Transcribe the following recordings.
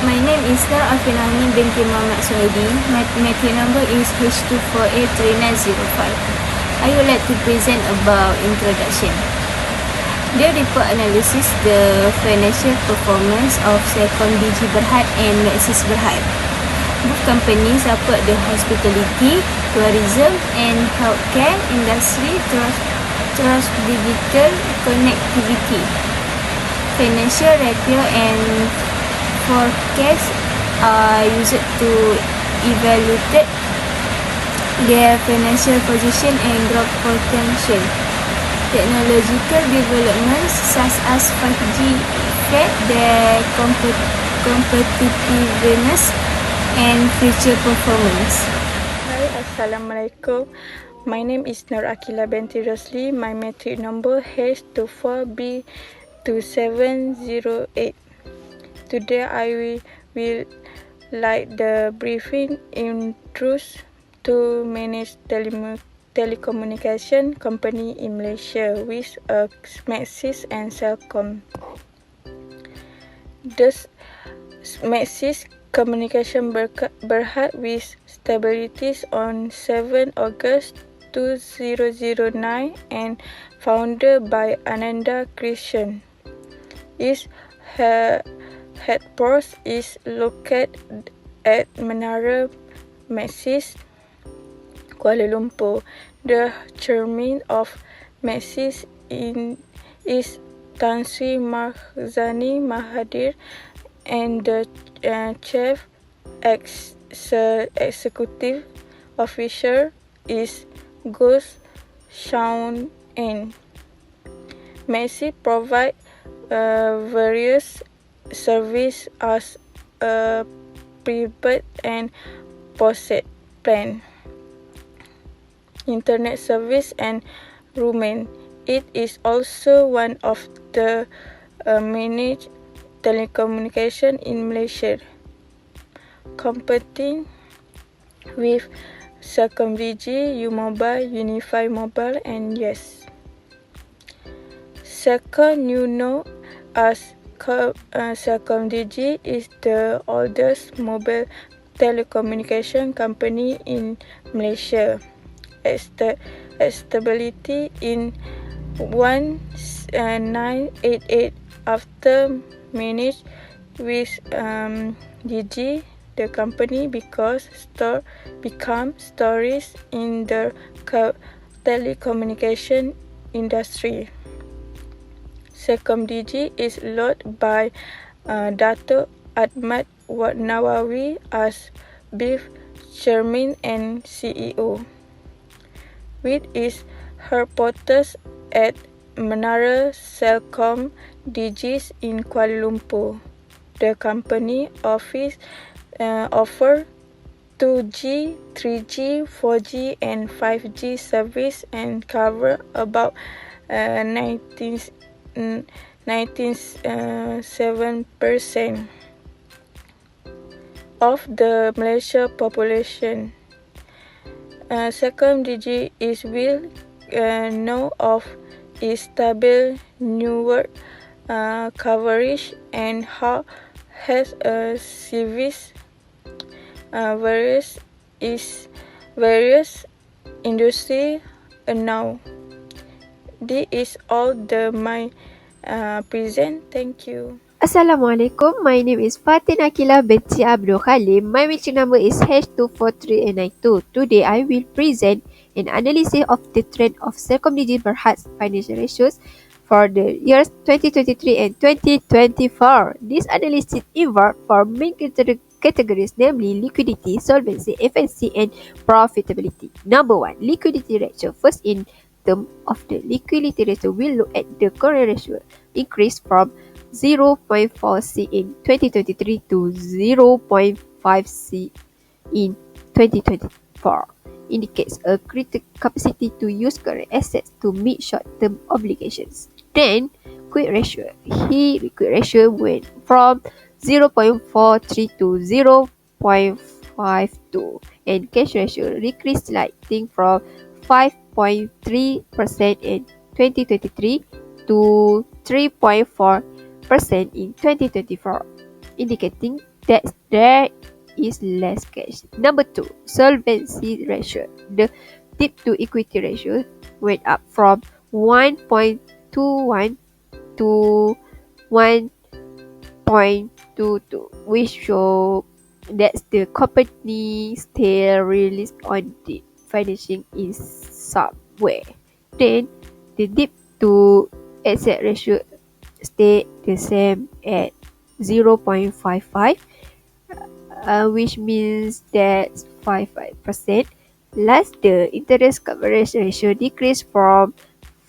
My name is Nur Afinani binti Muhammad Suhaidi. My matric number is HFT20303. I would like to present about introduction. The report analysis the financial performance of Selcom Berhad and Maxis Berhad. Both companies support the hospitality, tourism and healthcare industry through digital connectivity. Financial ratio and forecast are used to evaluate their financial position and growth potential. Technological developments such as 5G affect their competitiveness and future performance. Hi, Assalamualaikum. My name is Nur Akila binti Rosli. My matric number H24B2708. Today I will like the briefing introduce to manage telecommunication company in Malaysia with Maxis and Selcom. Thus, Maxis Communication Berhad with stabilities on 7 August 2009 and founded by Ananda Krishan. Its headquarters is located at Menara Maxis, Kuala Lumpur. The chairman of Maxis is Tan Sri Mahzani Mahathir and the chief executive officer is Gus Shaun N. Maxis provide various services as a prepaid and postpaid plan, internet service and roaming. It is also one of the managed telecommunication in Malaysia, competing with Celcom-Digi, U-Mobile, Unify Mobile and Yes. Second, you know as Celcom-Digi is the oldest mobile telecommunication company in Malaysia. Established in 1988 after managed with Digi, the company become stories in the telecommunication industry. Celcom-Digi is led by Dato' Ahmad Nawawi as Chief Chairman and CEO, with its headquarters at Menara Celcom-Digi in Kuala Lumpur. The company offers 2G, 3G, 4G and 5G service and cover about 97% of the Malaysia population. Celcom-Digi is well known of its stable network coverage and has a service various industry now. This is all my present. Thank you. Assalamualaikum. My name is Fatin Akila binti Abdul Khalim. My matric number is H243892. Today I will present an analysis of the trend of Celcom-Digi Berhad's financial ratios for the years 2023 and 2024. This analysis involves four main categories, namely liquidity, solvency, efficiency, and profitability. Number 1, liquidity ratio. First, in terms of the liquidity ratio, we'll look at the current ratio increase from 0.4C in 2023 to 0.5C in 2024. Indicates a critical capacity to use current assets to meet short-term obligations. Then, quick ratio. Here, quick ratio went from 0.43 to 0.52, and cash ratio decreased slightly from 5.3% in 2023 to 3.4% in 2024, indicating that there is less cash. Number 2, solvency ratio. The debt to equity ratio went up from 1.21 to 1.22, which show that the company still relies on the financing in some way. Then the debt to asset ratio stayed the same at 0.55, which means that 55%. Last, the interest coverage ratio decreased from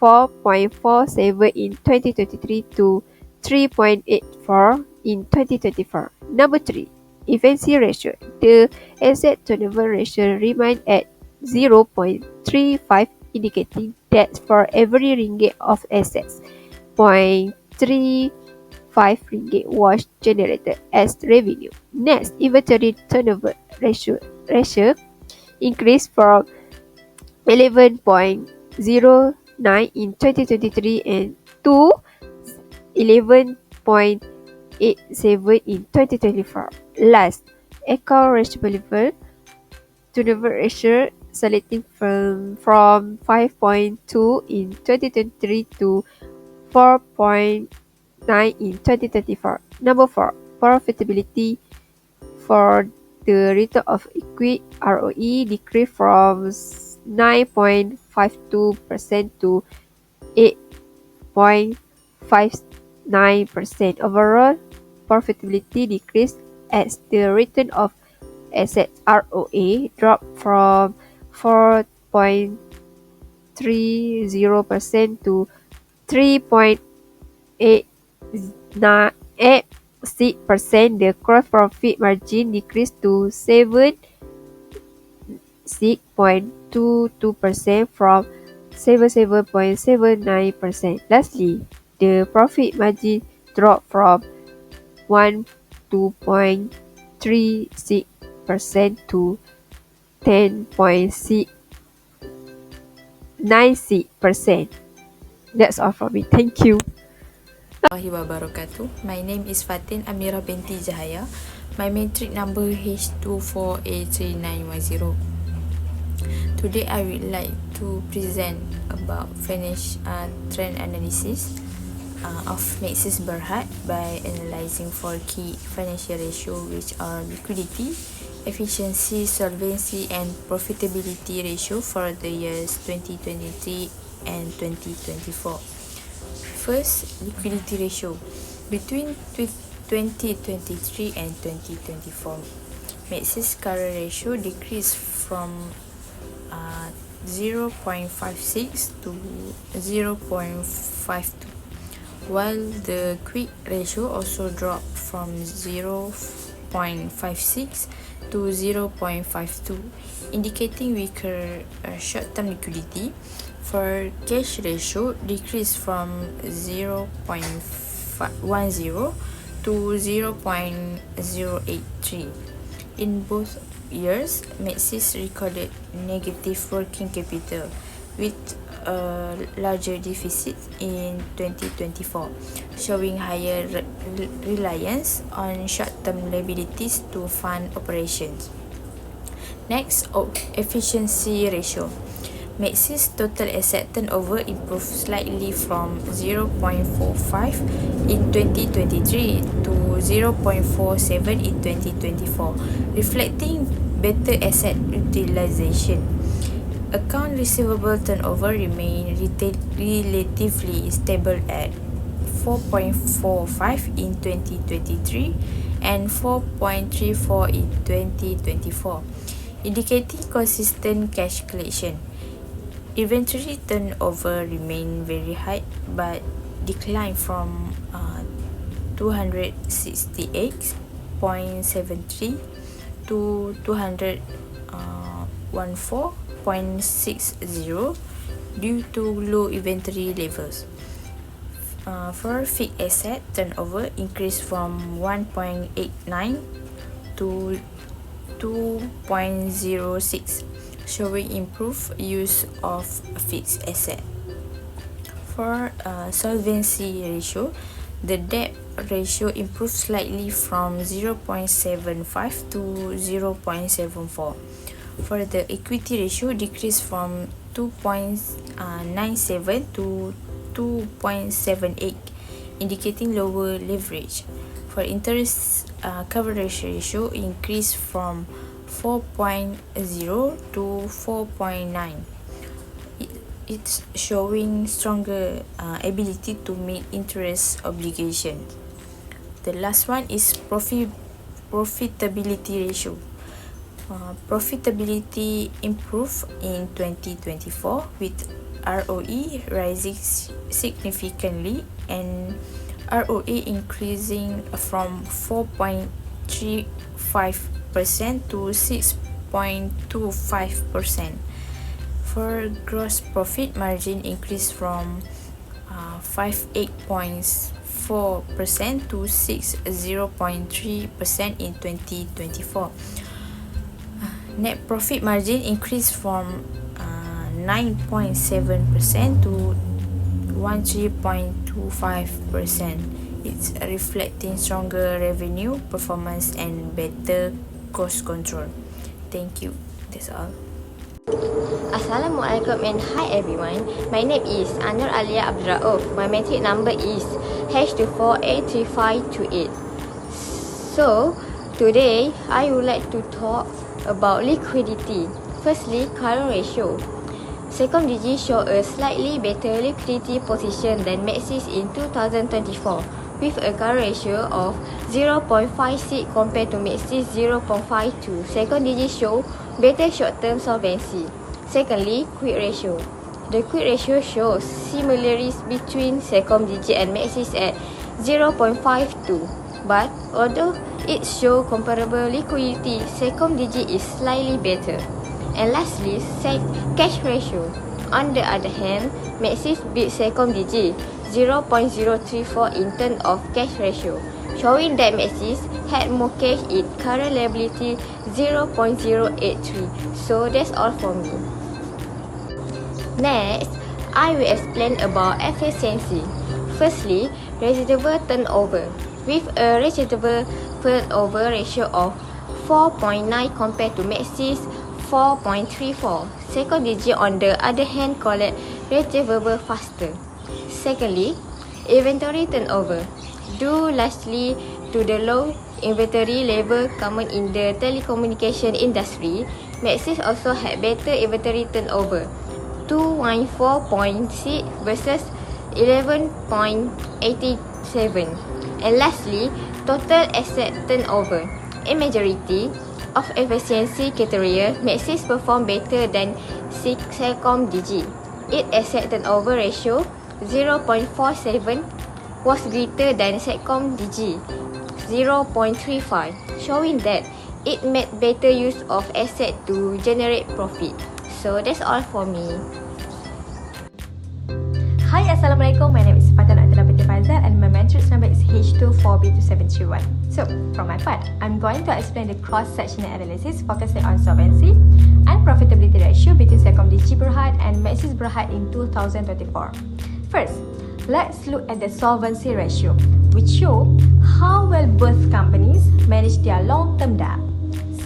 4.47 in 2023 to 3.84 in 2024. Number 3, efficiency ratio. The asset turnover ratio remained at 0.35, indicating that for every ringgit of assets, 0.35 ringgit was generated as revenue. Next, inventory turnover ratio increased from 11.09 in 2023 and to 11.87 in 2024. Last, account receivable turnover ratio selecting from 5.2 in 2023 to 4.9 in 2024. Number 4, profitability. For the return of equity, ROE decreased from 9.52% to 8.59%. Overall, profitability decreased as the return of assets, ROA, dropped from 4.30% to 3.86%. The gross profit margin decreased to 76.22% from 77.79%. Lastly, the profit margin dropped from 12.36% to 10.96%. That's all from me. Thank you. Wabarakatuh. My name is Fatin Amira binti Jahaya. My matric number H24A3910. Today I would like to present about trend analysis of Maxis Berhad by analyzing 4 key financial ratio, which are liquidity, efficiency, solvency and profitability ratio for the years 2023 and 2024. First, liquidity ratio. Between 2023 and 2024, Maxis current ratio decreased from 0.56 to 0.52, while the quick ratio also dropped from 0.56 to 0.52, indicating weaker short-term liquidity. For cash ratio, decreased from 0.10 to 0.083. In both years, Maxis recorded negative working capital with a larger deficit in 2024, showing higher reliance on short-term liabilities to fund operations. Next, efficiency ratio. Maxis total asset turnover improved slightly from 0.45 in 2023 to 0.47 in 2024, reflecting better asset utilization. Account receivable turnover remained relatively stable at 4.45 in 2023 and 4.34 in 2024, indicating consistent cash collection. Inventory turnover remained very high but declined from 268.73 to 214.60 due to low inventory levels. For fixed asset turnover increased from 1.89 to 2.06, showing improved use of fixed asset. For solvency ratio, The debt ratio improved slightly from 0.75 to 0.74. For the equity ratio, decreased from 2.97 to 2.78, indicating lower leverage. For interest coverage ratio, increased from 4.0 to 4.9. It's showing stronger ability to meet interest obligations. The last one is profitability ratio. Profitability improved in 2024 with ROE rising significantly and ROA increasing from 4.35% to 6.25%. For gross profit margin increased from 58.4% to 60.3% in 2024. Net profit margin increased from 9.7% to 13.25%. It's reflecting stronger revenue performance and better cost control. Thank you. That's all. Assalamualaikum and hi everyone. My name is Anur Alia Abdul Rauf. My metric number is H24A3528. So, today I would like to talk about liquidity. Firstly, current ratio. Secondigi show a slightly better liquidity position than Maxis in 2024 with a current ratio of 0.56 compared to Maxis 0.52. Secondigi show better short-term solvency. Secondly, quick ratio. The quick ratio shows similarities between Secomdigi and Maxis at 0.52. But although it shows comparable liquidity, Secomdigi is slightly better. And lastly, cash ratio. On the other hand, Maxis beat Secomdigi 0.034 in terms of cash ratio, showing that Maxis had more cash in current liability 0.083. So that's all for me. Next, I will explain about efficiency. Firstly, residual turnover. With a residual turnover ratio of 4.9 compared to Maxis 4.34. Secondigi on the other hand collect receivable faster. Secondly, inventory turnover. Due largely to the low inventory level common in the telecommunication industry, Maxis also had better inventory turnover, 214.6 versus 11.87. And lastly, total asset turnover. In majority of efficiency criteria, Maxis performed better than Secomdigi. Its asset turnover ratio 0.47 was greater than Secomdigi 0.35, showing that it made better use of asset to generate profit. So that's all for me. Hi, Assalamualaikum. My name is Fatina binti Faizal and my matrix number is H24B2731. So, from my part, I'm going to explain the cross-sectional analysis focusing on solvency and profitability ratio between Secomdigi Berhad and Maxis Berhad in 2024. First, let's look at the solvency ratio, which show how well both companies manage their long-term debt.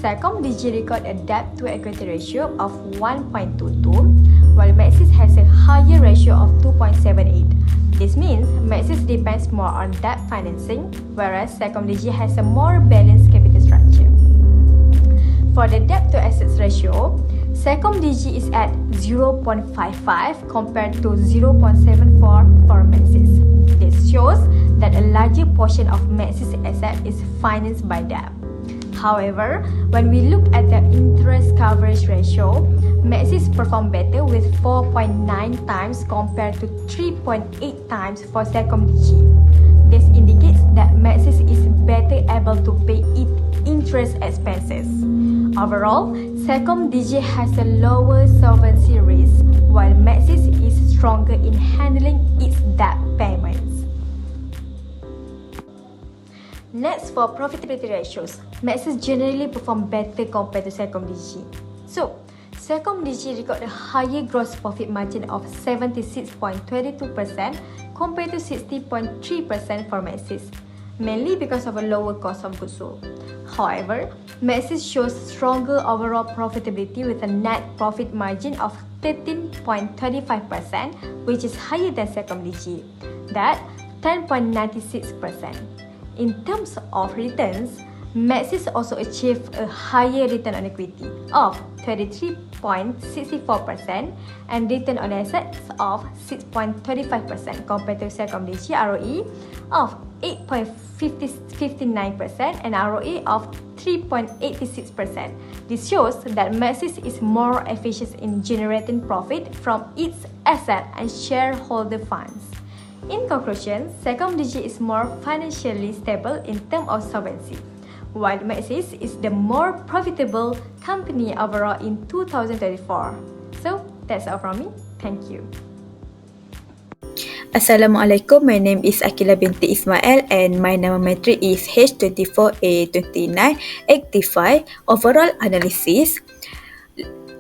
Secomdigi record a debt-to-equity ratio of 1.22, while Maxis has a higher ratio of 2.78. This means Maxis depends more on debt financing, whereas Secomdigi has a more balanced capital structure. For the debt-to-assets ratio, Secomdigi is at 0.55 compared to 0.74 for Maxis. This shows that a larger portion of Maxis' asset is financed by debt. However, when we look at the interest coverage ratio, Maxis performed better with 4.9 times compared to 3.8 times for Secomdigi. This indicates that Maxis is better able to pay its interest expenses. Overall, Secomdigi has a lower solvency risk, while Maxis is stronger in handling its debt payments. Next, for profitability ratios, Maxis generally perform better compared to Secomdigi. So, Celcom-Digi recorded a higher gross profit margin of 76.22% compared to 60.3% for Maxis, mainly because of a lower cost of goods sold. However, Maxis shows stronger overall profitability with a net profit margin of 13.35%, which is higher than Celcom-Digi, that 10.96%. In terms of returns, Maxis also achieved a higher return on equity of 33.64% and return on assets of 6.35% compared to Celcom-Digi ROE of 8.59% and ROE of 3.86%. This shows that Maxis is more efficient in generating profit from its asset and shareholder funds. In conclusion, Celcom-Digi is more financially stable in terms of solvency, while Maxis is the more profitable company overall in 2024. So, that's all from me. Thank you. Assalamualaikum, my name is Akila binti Ismail and my number metric is H24A2985. Overall analysis.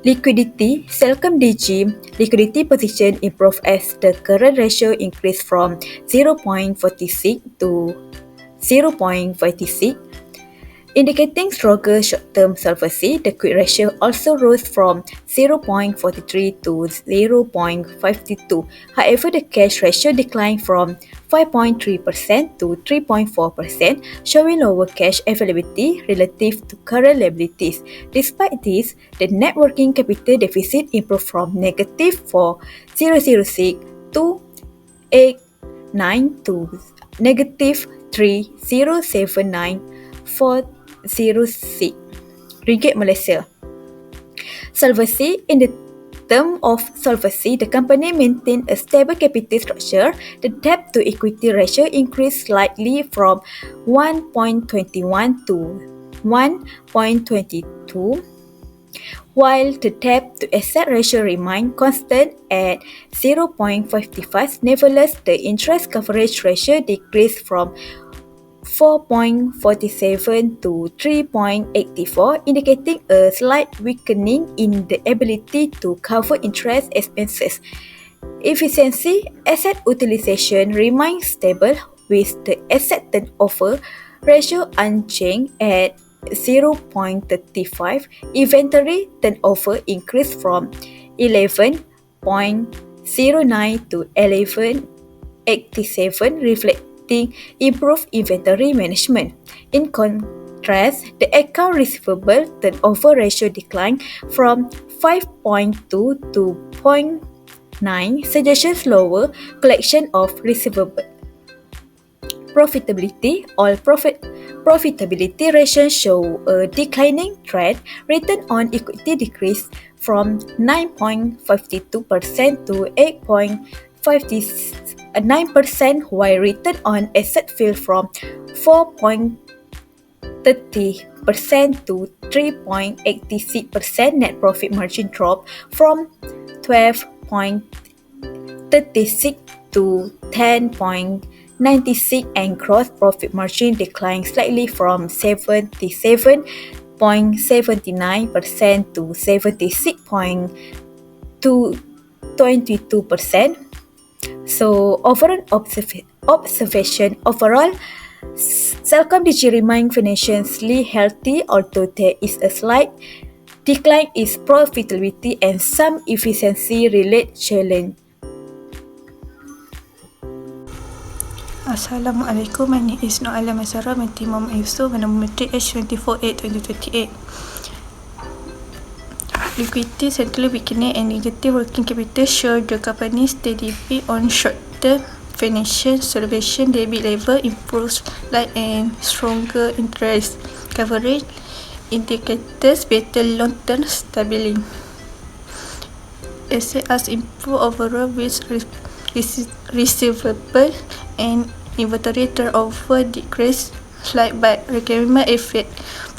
Liquidity, Celcom-Digi liquidity position improved as the current ratio increased from 0.46 to 0.56. Indicating stronger short-term solvency, the quick ratio also rose from 0.43 to 0.52. However, the cash ratio declined from 5.3% to 3.4%, showing lower cash availability relative to current liabilities. Despite this, the net working capital deficit improved from negative 4,006 to 89 to negative 3,079 406 Ringgit Malaysia. Solvency. In the term of solvency, the company maintained a stable capital structure. The debt to equity ratio increased slightly from 1.21 to 1.22, while the debt to asset ratio remained constant at 0.55. Nevertheless, the interest coverage ratio decreased from 4.47 to 3.84, indicating a slight weakening in the ability to cover interest expenses. Efficiency. Asset utilization remains stable with the asset turnover ratio unchanged at 0.35. Inventory turnover increased from 11.09 to 11.87, reflecting improved inventory management. In contrast, the account receivable turnover ratio declined from 5.2 to 0.9, suggestions lower collection of receivable. Profitability. All profitability ratios show a declining trend. Return on equity decreased from 9.52% to 8.59%, while return on asset fell from 4.30% to 3.86%. Net profit margin dropped from 12.36 to 10.96, and gross profit margin declined slightly from 77.79% to 76.22%. So, overall observation, overall, Celcom-Digi remains financially healthy, although there is a slight decline in profitability and some efficiency-related challenge. Assalamualaikum, my name is Nur Alam Azhara binti Muhammad Yusof, number metric H24A2028. Liquidity, central weakening and negative working capital show the company steadily on short-term financial solvency. Debit level improves slight and stronger interest coverage indicators better long-term stability. Assets improve overall with receivable and inventory turnover decreased slight, but requirement effect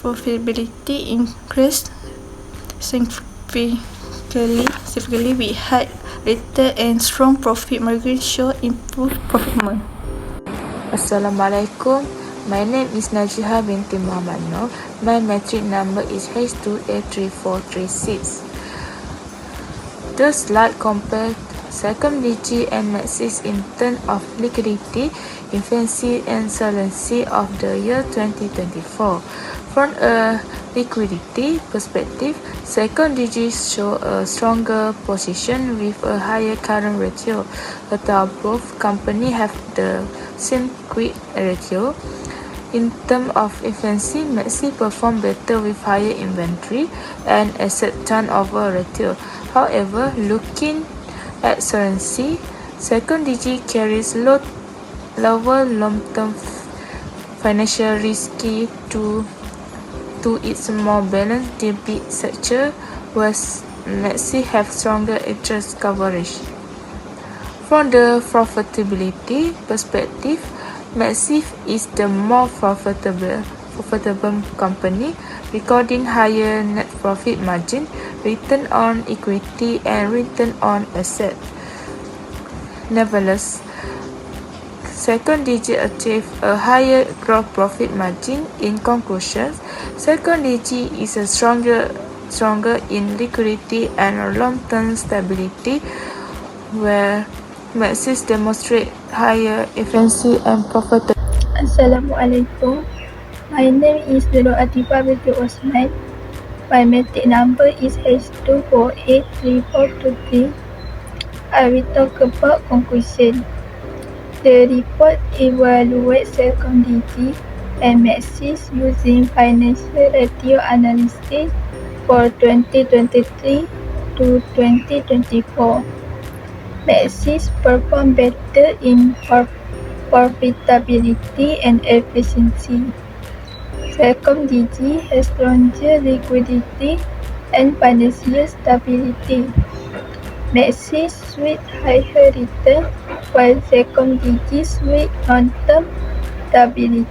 profitability increased significantly with high return and strong profit margin show improved performance. Assalamualaikum. My name is Najiha binti Muhammad Noor. My metric number is H2A3436. the slide compared Secom-DG and Maxis in terms of liquidity, efficiency and solvency of the year 2024. From a liquidity perspective, Secom-DG show a stronger position with a higher current ratio, although both companies have the same quick ratio. In terms of efficiency, Maxi performed better with higher inventory and asset turnover ratio. However, looking at solvency, Secom-DG carries lower long-term financial risk to its more balanced debit structure, whereas Maxi have stronger interest coverage. From the profitability perspective, Maxi is the more profitable company, recording higher net profit margin, return on equity, and return on asset. Nevertheless, Secom-DG achieved a higher gross profit margin. In conclusion, Secom-DG is a stronger in liquidity and long-term stability, where Maxis demonstrate higher efficiency and profitability. Assalamualaikum. My name is Nurul Atifah binti Osman. My metric number is H2483423. I will talk about conclusion. The report evaluates Secom-DG and Maxis using financial ratio analysis for 2023 to 2024. Maxis performed better in profitability and efficiency. Secom-DG has stronger liquidity and financial stability. Maxis with higher return, while Secom-DG with long-term stability.